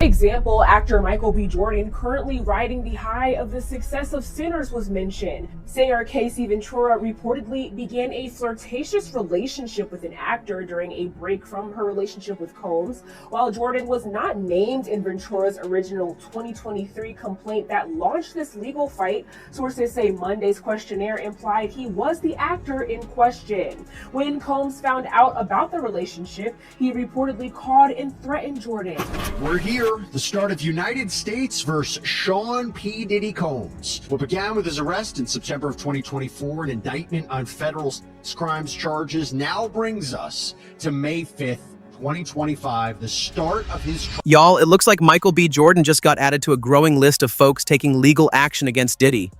Example, actor Michael B. Jordan, currently riding the high of the success of Sinners, was mentioned. Singer Casey Ventura reportedly began a flirtatious relationship with an actor during a break from her relationship with Combs. While Jordan was not named in Ventura's original 2023 complaint that launched this legal fight, sources say Monday's questionnaire implied he was the actor in question. When Combs found out about the relationship, he reportedly called and threatened Jordan. We're here. The start of United States versus Sean P. Diddy Combs. What began with his arrest in September of 2024, an indictment on federal crimes charges, now brings us to May 5th, 2025, the start of his trial. Y'all, it looks like Michael B. Jordan just got added to a growing list of folks taking legal action against Diddy.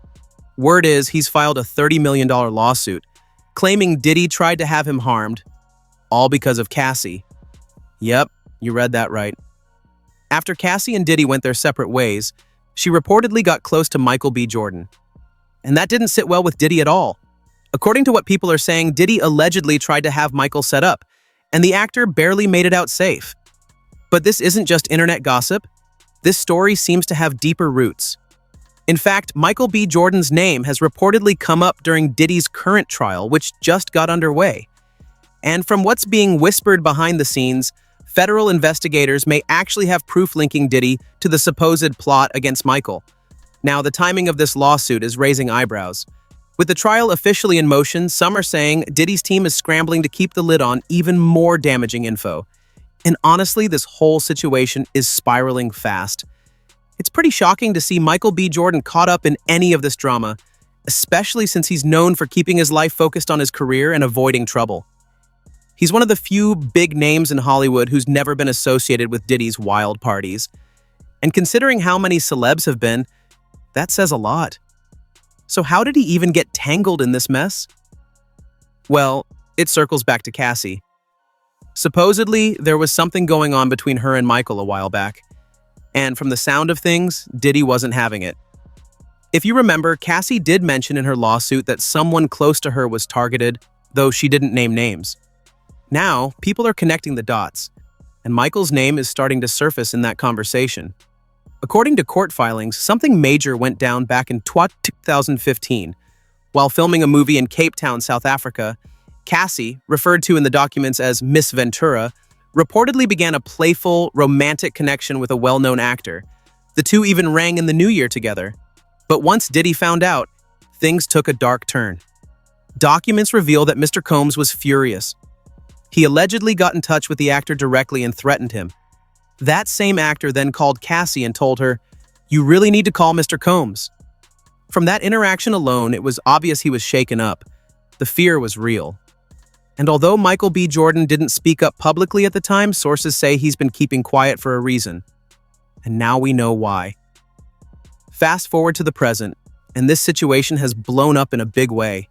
Word is he's filed a $30 million lawsuit, claiming Diddy tried to have him harmed, all because of Cassie. Yep, you read that right. After Cassie and Diddy went their separate ways, she reportedly got close to Michael B. Jordan. And that didn't sit well with Diddy at all. According to what people are saying, Diddy allegedly tried to have Michael set up, and the actor barely made it out safe. But this isn't just internet gossip. This story seems to have deeper roots. In fact, Michael B. Jordan's name has reportedly come up during Diddy's current trial, which just got underway. And from what's being whispered behind the scenes, federal investigators may actually have proof linking Diddy to the supposed plot against Michael. Now, the timing of this lawsuit is raising eyebrows. With the trial officially in motion, some are saying Diddy's team is scrambling to keep the lid on even more damaging info. And honestly, this whole situation is spiraling fast. It's pretty shocking to see Michael B. Jordan caught up in any of this drama, especially since he's known for keeping his life focused on his career and avoiding trouble. He's one of the few big names in Hollywood who's never been associated with Diddy's wild parties. And considering how many celebs have been, that says a lot. So how did he even get tangled in this mess? Well, it circles back to Cassie. Supposedly, there was something going on between her and Michael a while back. And from the sound of things, Diddy wasn't having it. If you remember, Cassie did mention in her lawsuit that someone close to her was targeted, though she didn't name names. Now, people are connecting the dots, and Michael's name is starting to surface in that conversation. According to court filings, something major went down back in 2015. While filming a movie in Cape Town, South Africa, Cassie, referred to in the documents as Miss Ventura, reportedly began a playful, romantic connection with a well-known actor. The two even rang in the new year together. But once Diddy found out, things took a dark turn. Documents reveal that Mr. Combs was furious. He allegedly got in touch with the actor directly and threatened him. That same actor then called Cassie and told her, "You really need to call Mr. Combs." From that interaction alone, it was obvious he was shaken up. The fear was real. And although Michael B. Jordan didn't speak up publicly at the time, sources say he's been keeping quiet for a reason. And now we know why. Fast forward to the present, and this situation has blown up in a big way.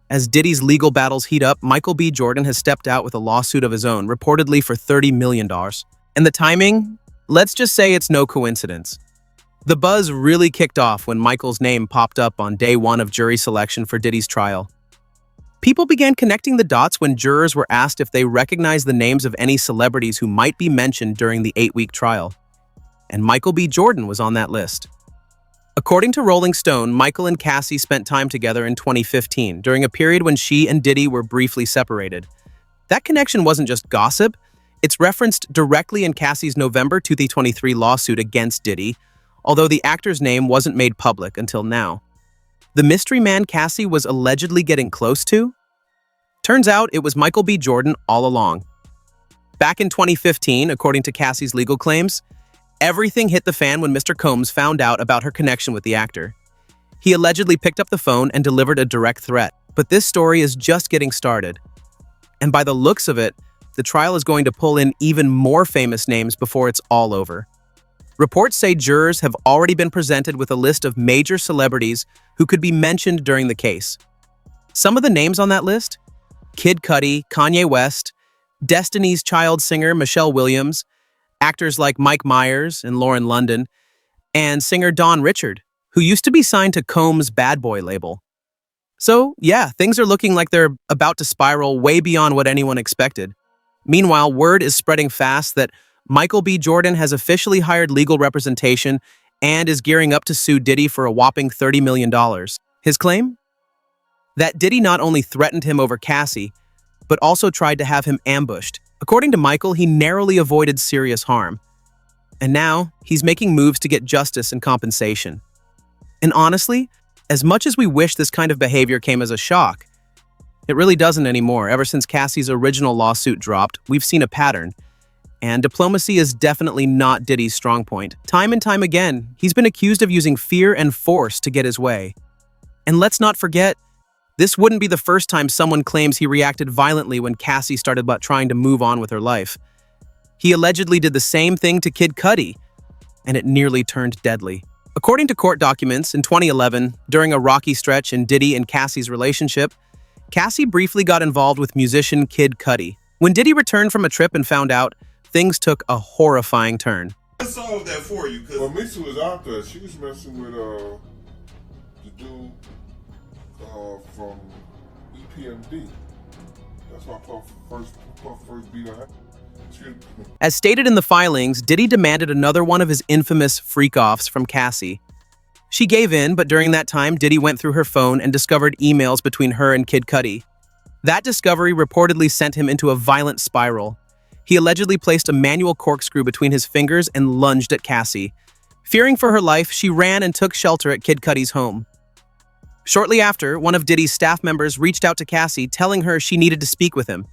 As Diddy's legal battles heat up, Michael B. Jordan has stepped out with a lawsuit of his own, reportedly for $30 million. And the timing? Let's just say it's no coincidence. The buzz really kicked off when Michael's name popped up on day one of jury selection for Diddy's trial. People began connecting the dots when jurors were asked if they recognized the names of any celebrities who might be mentioned during the 8-week trial. And Michael B. Jordan was on that list. According to Rolling Stone, Michael and Cassie spent time together in 2015, during a period when she and Diddy were briefly separated. That connection wasn't just gossip, it's referenced directly in Cassie's November 2023 lawsuit against Diddy, although the actor's name wasn't made public until now. The mystery man Cassie was allegedly getting close to? Turns out it was Michael B. Jordan all along. Back in 2015, according to Cassie's legal claims, everything hit the fan when Mr. Combs found out about her connection with the actor. He allegedly picked up the phone and delivered a direct threat, but this story is just getting started. And by the looks of it, the trial is going to pull in even more famous names before it's all over. Reports say jurors have already been presented with a list of major celebrities who could be mentioned during the case. Some of the names on that list? Kid Cudi, Kanye West, Destiny's Child singer Michelle Williams, actors like Mike Myers and Lauren London, and singer Dawn Richard, who used to be signed to Combs' Bad Boy label. So, yeah, things are looking like they're about to spiral way beyond what anyone expected. Meanwhile, word is spreading fast that Michael B. Jordan has officially hired legal representation and is gearing up to sue Diddy for a whopping $30 million. His claim? That Diddy not only threatened him over Cassie, but also tried to have him ambushed. According to Michael, he narrowly avoided serious harm. And now, he's making moves to get justice and compensation. And honestly, as much as we wish this kind of behavior came as a shock, it really doesn't anymore. Ever since Cassie's original lawsuit dropped, we've seen a pattern. And diplomacy is definitely not Diddy's strong point. Time and time again, he's been accused of using fear and force to get his way. And let's not forget, this wouldn't be the first time someone claims he reacted violently when Cassie started trying to move on with her life. He allegedly did the same thing to Kid Cudi, and it nearly turned deadly. According to court documents, in 2011, during a rocky stretch in Diddy and Cassie's relationship, Cassie briefly got involved with musician Kid Cudi. When Diddy returned from a trip and found out, things took a horrifying turn. I solved that for you, cause well, Missy was out there. She was messing with the dude from EPMD. That's my first beat I had. As stated in the filings, Diddy demanded another one of his infamous freak-offs from Cassie. She gave in, but during that time, Diddy went through her phone and discovered emails between her and Kid Cudi. That discovery reportedly sent him into a violent spiral. He allegedly placed a manual corkscrew between his fingers and lunged at Cassie. Fearing for her life, she ran and took shelter at Kid Cudi's home. Shortly after, one of Diddy's staff members reached out to Cassie, telling her she needed to speak with him.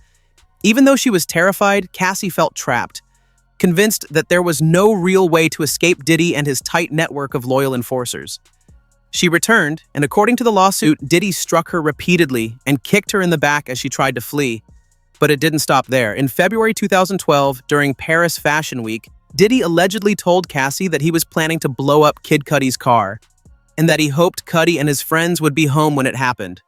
Even though she was terrified, Cassie felt trapped, convinced that there was no real way to escape Diddy and his tight network of loyal enforcers. She returned, and according to the lawsuit, Diddy struck her repeatedly and kicked her in the back as she tried to flee. But it didn't stop there. In February 2012, during Paris Fashion Week, Diddy allegedly told Cassie that he was planning to blow up Kid Cudi's car, and that he hoped Cudi and his friends would be home when it happened.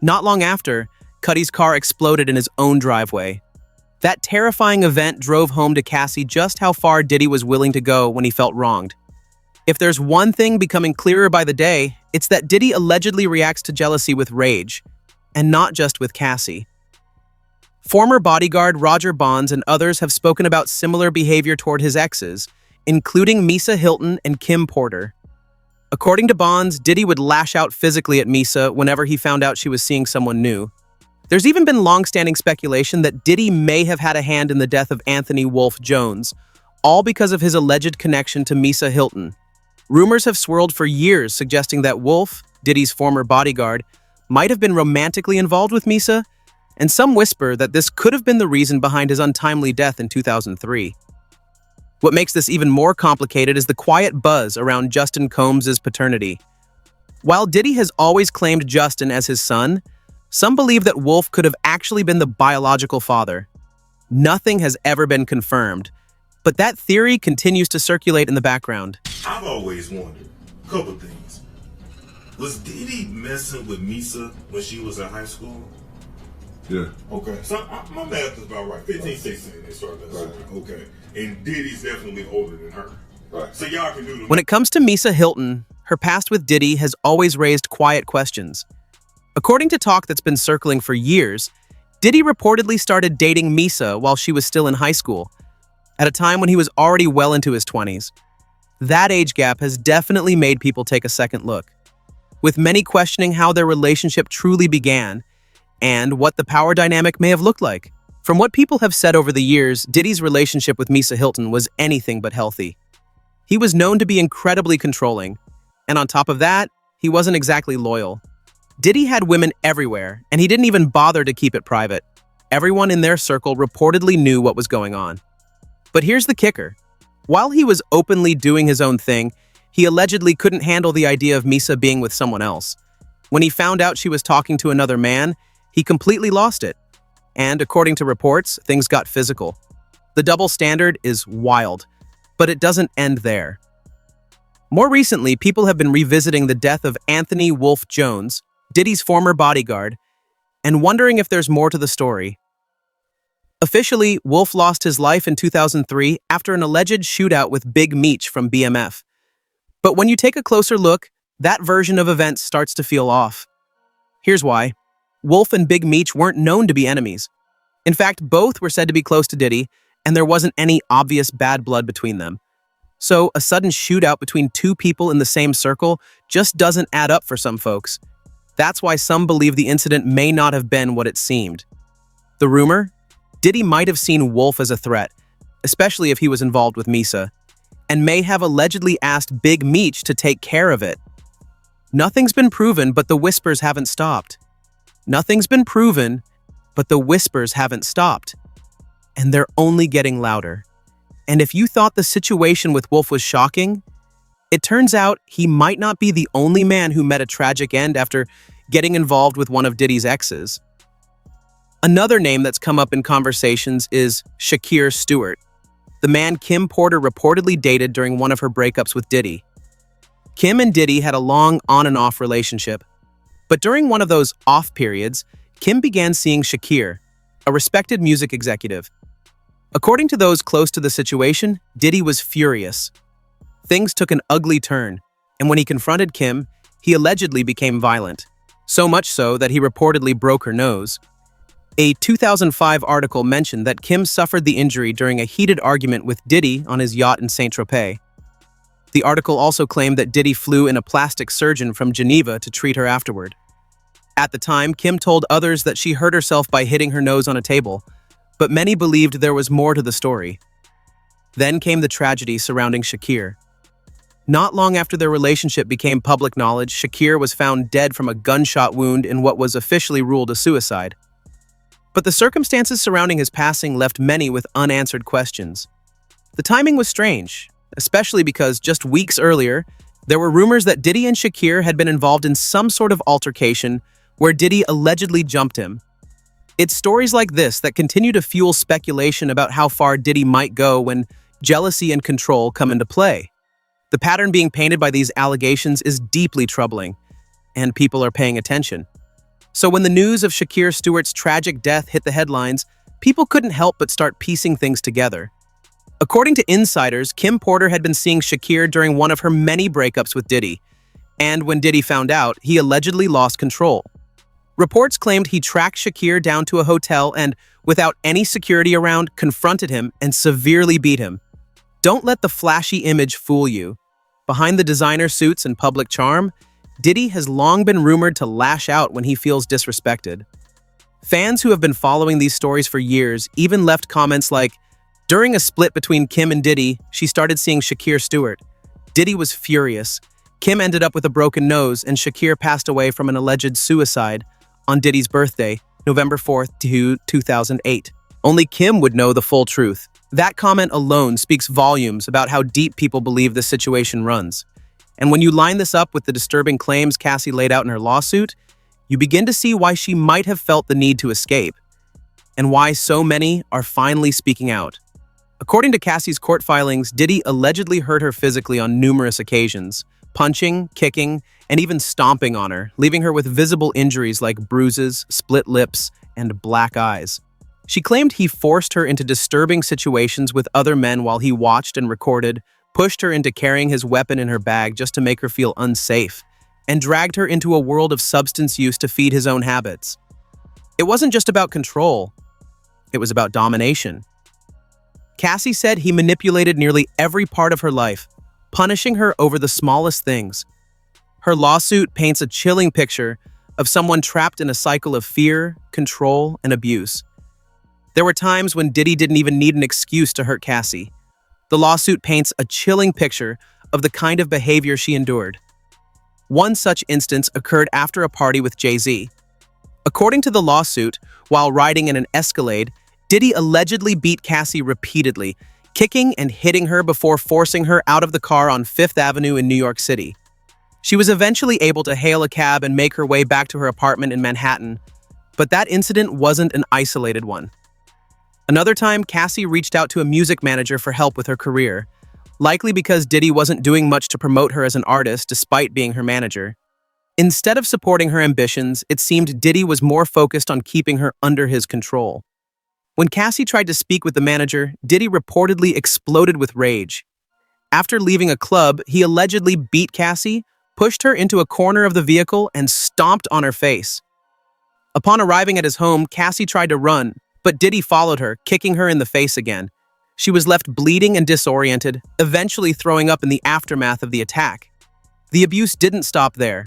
Not long after, Cudi's car exploded in his own driveway. That terrifying event drove home to Cassie just how far Diddy was willing to go when he felt wronged. If there's one thing becoming clearer by the day, it's that Diddy allegedly reacts to jealousy with rage, and not just with Cassie. Former bodyguard Roger Bonds and others have spoken about similar behavior toward his exes, including Misa Hilton and Kim Porter. According to Bonds, Diddy would lash out physically at Misa whenever he found out she was seeing someone new. There's even been long-standing speculation that Diddy may have had a hand in the death of Anthony Wolf Jones, all because of his alleged connection to Misa Hilton. Rumors have swirled for years suggesting that Wolf, Diddy's former bodyguard, might have been romantically involved with Misa, and some whisper that this could have been the reason behind his untimely death in 2003. What makes this even more complicated is the quiet buzz around Justin Combs' paternity. While Diddy has always claimed Justin as his son, some believe that Wolf could have actually been the biological father. Nothing has ever been confirmed, but that theory continues to circulate in the background. I've always wondered a couple things. Was Diddy messing with Misa when she was in high school? Yeah. Okay, so my math is about right. 15, 16, they started messing with her. Okay, and Diddy's definitely older than her. Right. So y'all can do the... When it comes to Misa Hilton, her past with Diddy has always raised quiet questions. According to talk that's been circling for years, Diddy reportedly started dating Misa while she was still in high school, at a time when he was already well into his 20s. That age gap has definitely made people take a second look, with many questioning how their relationship truly began and what the power dynamic may have looked like. From what people have said over the years, Diddy's relationship with Misa Hilton was anything but healthy. He was known to be incredibly controlling, and on top of that, he wasn't exactly loyal. Diddy had women everywhere, and he didn't even bother to keep it private. Everyone in their circle reportedly knew what was going on. But here's the kicker. While he was openly doing his own thing, he allegedly couldn't handle the idea of Misa being with someone else. When he found out she was talking to another man, he completely lost it. And according to reports, things got physical. The double standard is wild, but it doesn't end there. More recently, people have been revisiting the death of Anthony Wolf Jones, Diddy's former bodyguard, and wondering if there's more to the story. Officially, Wolf lost his life in 2003 after an alleged shootout with Big Meech from BMF. But when you take a closer look, that version of events starts to feel off. Here's why. Wolf and Big Meech weren't known to be enemies. In fact, both were said to be close to Diddy, and there wasn't any obvious bad blood between them. So, a sudden shootout between two people in the same circle just doesn't add up for some folks. That's why some believe the incident may not have been what it seemed. The rumor? Diddy might have seen Wolf as a threat, especially if he was involved with Misa, and may have allegedly asked Big Meech to take care of it. Nothing's been proven, but the whispers haven't stopped. Nothing's been proven, but the whispers haven't stopped. And they're only getting louder. And if you thought the situation with Wolf was shocking, it turns out he might not be the only man who met a tragic end after getting involved with one of Diddy's exes. Another name that's come up in conversations is Shakir Stewart, the man Kim Porter reportedly dated during one of her breakups with Diddy. Kim and Diddy had a long on and off relationship, but during one of those off periods, Kim began seeing Shakir, a respected music executive. According to those close to the situation, Diddy was furious. Things took an ugly turn, and when he confronted Kim, he allegedly became violent, so much so that he reportedly broke her nose. A 2005 article mentioned that Kim suffered the injury during a heated argument with Diddy on his yacht in Saint-Tropez. The article also claimed that Diddy flew in a plastic surgeon from Geneva to treat her afterward. At the time, Kim told others that she hurt herself by hitting her nose on a table, but many believed there was more to the story. Then came the tragedy surrounding Shakir. Not long after their relationship became public knowledge, Shakir was found dead from a gunshot wound in what was officially ruled a suicide. But the circumstances surrounding his passing left many with unanswered questions. The timing was strange, especially because just weeks earlier, there were rumors that Diddy and Shakir had been involved in some sort of altercation where Diddy allegedly jumped him. It's stories like this that continue to fuel speculation about how far Diddy might go when jealousy and control come into play. The pattern being painted by these allegations is deeply troubling, and people are paying attention. So when the news of Shakir Stewart's tragic death hit the headlines, people couldn't help but start piecing things together. According to insiders, Kim Porter had been seeing Shakir during one of her many breakups with Diddy, and when Diddy found out, he allegedly lost control. Reports claimed he tracked Shakir down to a hotel and, without any security around, confronted him and severely beat him. Don't let the flashy image fool you. Behind the designer suits and public charm, Diddy has long been rumored to lash out when he feels disrespected. Fans who have been following these stories for years even left comments like, "During a split between Kim and Diddy, she started seeing Shakir Stewart. Diddy was furious. Kim ended up with a broken nose, and Shakir passed away from an alleged suicide on Diddy's birthday, November 4th, 2008. Only Kim would know the full truth." That comment alone speaks volumes about how deep people believe this situation runs. And when you line this up with the disturbing claims Cassie laid out in her lawsuit, you begin to see why she might have felt the need to escape, and why so many are finally speaking out. According to Cassie's court filings, Diddy allegedly hurt her physically on numerous occasions, punching, kicking, and even stomping on her, leaving her with visible injuries like bruises, split lips, and black eyes. She claimed he forced her into disturbing situations with other men while he watched and recorded, pushed her into carrying his weapon in her bag just to make her feel unsafe, and dragged her into a world of substance use to feed his own habits. It wasn't just about control, it was about domination. Cassie said he manipulated nearly every part of her life, punishing her over the smallest things. Her lawsuit paints a chilling picture of someone trapped in a cycle of fear, control, and abuse. There were times when Diddy didn't even need an excuse to hurt Cassie. The lawsuit paints a chilling picture of the kind of behavior she endured. One such instance occurred after a party with Jay-Z. According to the lawsuit, while riding in an Escalade, Diddy allegedly beat Cassie repeatedly, kicking and hitting her before forcing her out of the car on Fifth Avenue in New York City. She was eventually able to hail a cab and make her way back to her apartment in Manhattan, but that incident wasn't an isolated one. Another time, Cassie reached out to a music manager for help with her career, likely because Diddy wasn't doing much to promote her as an artist despite being her manager. Instead of supporting her ambitions, it seemed Diddy was more focused on keeping her under his control. When Cassie tried to speak with the manager, Diddy reportedly exploded with rage. After leaving a club, he allegedly beat Cassie, pushed her into a corner of the vehicle, and stomped on her face. Upon arriving at his home, Cassie tried to run, but Diddy followed her, kicking her in the face again. She was left bleeding and disoriented, eventually throwing up in the aftermath of the attack. The abuse didn't stop there.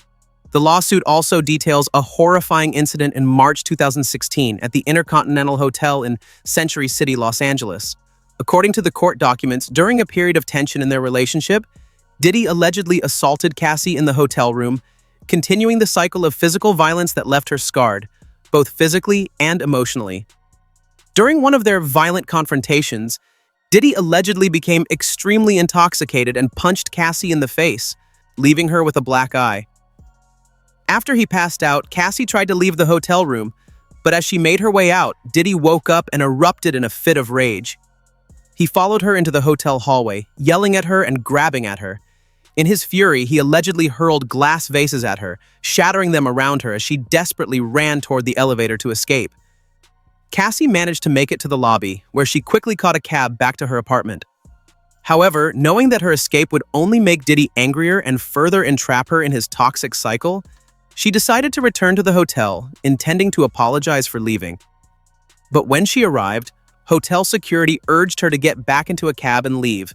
The lawsuit also details a horrifying incident in March 2016 at the Intercontinental Hotel in Century City, Los Angeles. According to the court documents, during a period of tension in their relationship, Diddy allegedly assaulted Cassie in the hotel room, continuing the cycle of physical violence that left her scarred, both physically and emotionally. During one of their violent confrontations, Diddy allegedly became extremely intoxicated and punched Cassie in the face, leaving her with a black eye. After he passed out, Cassie tried to leave the hotel room, but as she made her way out, Diddy woke up and erupted in a fit of rage. He followed her into the hotel hallway, yelling at her and grabbing at her. In his fury, he allegedly hurled glass vases at her, shattering them around her as she desperately ran toward the elevator to escape. Cassie managed to make it to the lobby, where she quickly caught a cab back to her apartment. However, knowing that her escape would only make Diddy angrier and further entrap her in his toxic cycle, she decided to return to the hotel, intending to apologize for leaving. But when she arrived, hotel security urged her to get back into a cab and leave.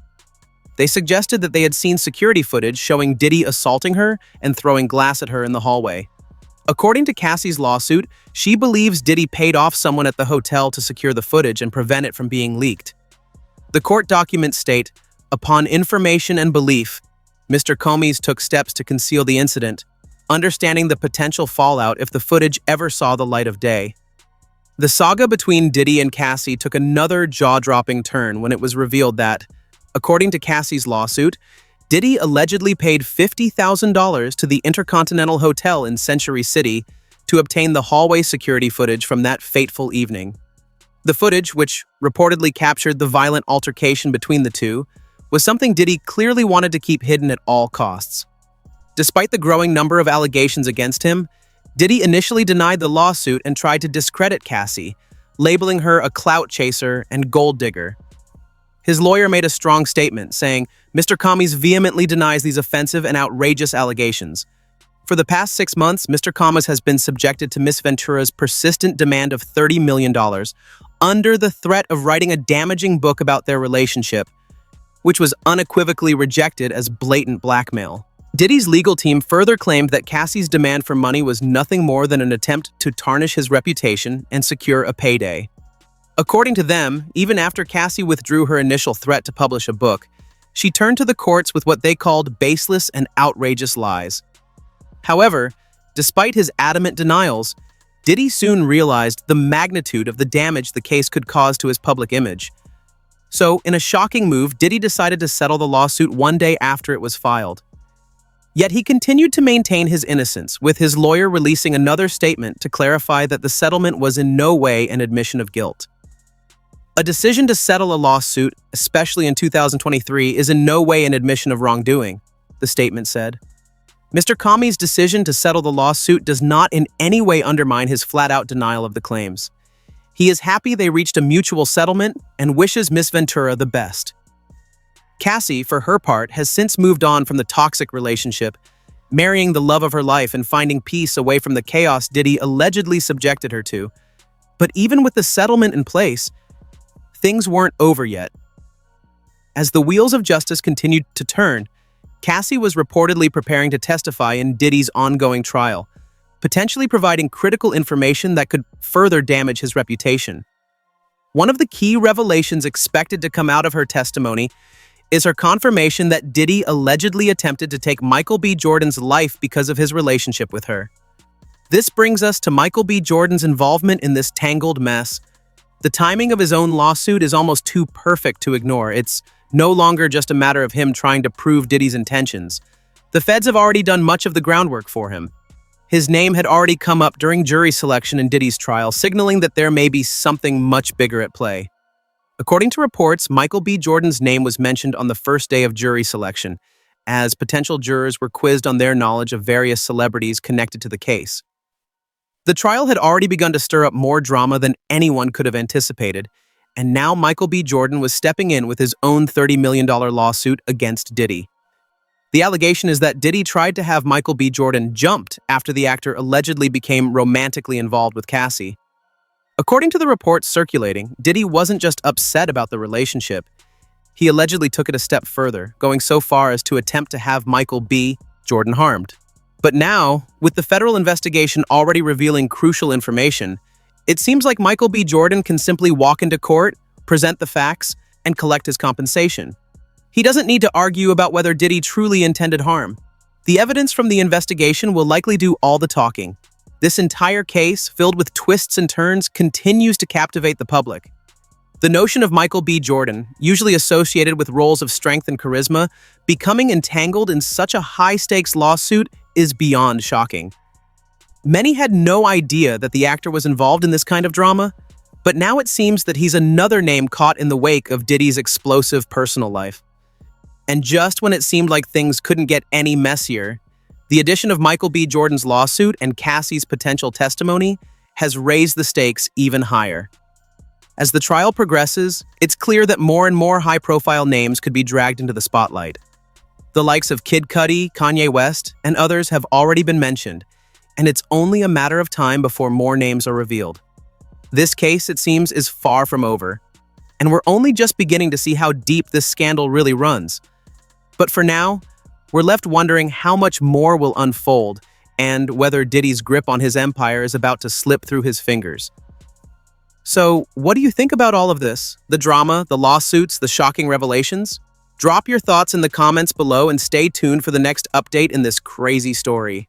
They suggested that they had seen security footage showing Diddy assaulting her and throwing glass at her in the hallway. According to Cassie's lawsuit, she believes Diddy paid off someone at the hotel to secure the footage and prevent it from being leaked. The court documents state, upon information and belief, Mr. Comey took steps to conceal the incident, understanding the potential fallout if the footage ever saw the light of day. The saga between Diddy and Cassie took another jaw-dropping turn when it was revealed that, according to Cassie's lawsuit, Diddy allegedly paid $50,000 to the Intercontinental Hotel in Century City to obtain the hallway security footage from that fateful evening. The footage, which reportedly captured the violent altercation between the two, was something Diddy clearly wanted to keep hidden at all costs. Despite the growing number of allegations against him, Diddy initially denied the lawsuit and tried to discredit Cassie, labeling her a clout chaser and gold digger. His lawyer made a strong statement, saying, Mr. Comey vehemently denies these offensive and outrageous allegations. For the past 6 months, Mr. Comey has been subjected to Miss Ventura's persistent demand of $30 million, under the threat of writing a damaging book about their relationship, which was unequivocally rejected as blatant blackmail. Diddy's legal team further claimed that Cassie's demand for money was nothing more than an attempt to tarnish his reputation and secure a payday. According to them, even after Cassie withdrew her initial threat to publish a book, she turned to the courts with what they called baseless and outrageous lies. However, despite his adamant denials, Diddy soon realized the magnitude of the damage the case could cause to his public image. So, in a shocking move, Diddy decided to settle the lawsuit one day after it was filed. Yet he continued to maintain his innocence, with his lawyer releasing another statement to clarify that the settlement was in no way an admission of guilt. A decision to settle a lawsuit, especially in 2023, is in no way an admission of wrongdoing, the statement said. Mr. Comey's decision to settle the lawsuit does not in any way undermine his flat-out denial of the claims. He is happy they reached a mutual settlement and wishes Miss Ventura the best. Cassie, for her part, has since moved on from the toxic relationship, marrying the love of her life and finding peace away from the chaos Diddy allegedly subjected her to. But even with the settlement in place, things weren't over yet. As the wheels of justice continued to turn, Cassie was reportedly preparing to testify in Diddy's ongoing trial, potentially providing critical information that could further damage his reputation. One of the key revelations expected to come out of her testimony is her confirmation that Diddy allegedly attempted to take Michael B. Jordan's life because of his relationship with her. This brings us to Michael B. Jordan's involvement in this tangled mess. The timing of his own lawsuit is almost too perfect to ignore. It's no longer just a matter of him trying to prove Diddy's intentions. The feds have already done much of the groundwork for him. His name had already come up during jury selection in Diddy's trial, signaling that there may be something much bigger at play. According to reports, Michael B. Jordan's name was mentioned on the first day of jury selection, as potential jurors were quizzed on their knowledge of various celebrities connected to the case. The trial had already begun to stir up more drama than anyone could have anticipated, and now Michael B. Jordan was stepping in with his own $30 million lawsuit against Diddy. The allegation is that Diddy tried to have Michael B. Jordan jumped after the actor allegedly became romantically involved with Cassie. According to the reports circulating, Diddy wasn't just upset about the relationship, he allegedly took it a step further, going so far as to attempt to have Michael B. Jordan harmed. But now, with the federal investigation already revealing crucial information, it seems like Michael B. Jordan can simply walk into court, present the facts, and collect his compensation. He doesn't need to argue about whether Diddy truly intended harm. The evidence from the investigation will likely do all the talking. This entire case, filled with twists and turns, continues to captivate the public. The notion of Michael B. Jordan, usually associated with roles of strength and charisma, becoming entangled in such a high-stakes lawsuit is beyond shocking. Many had no idea that the actor was involved in this kind of drama, but now it seems that he's another name caught in the wake of Diddy's explosive personal life. And just when it seemed like things couldn't get any messier, the addition of Michael B. Jordan's lawsuit and Cassie's potential testimony has raised the stakes even higher. As the trial progresses, it's clear that more and more high-profile names could be dragged into the spotlight. The likes of Kid Cudi, Kanye West, and others have already been mentioned, and it's only a matter of time before more names are revealed. This case, it seems, is far from over, and we're only just beginning to see how deep this scandal really runs. But for now, we're left wondering how much more will unfold and whether Diddy's grip on his empire is about to slip through his fingers. So, what do you think about all of this? The drama, the lawsuits, the shocking revelations? Drop your thoughts in the comments below and stay tuned for the next update in this crazy story.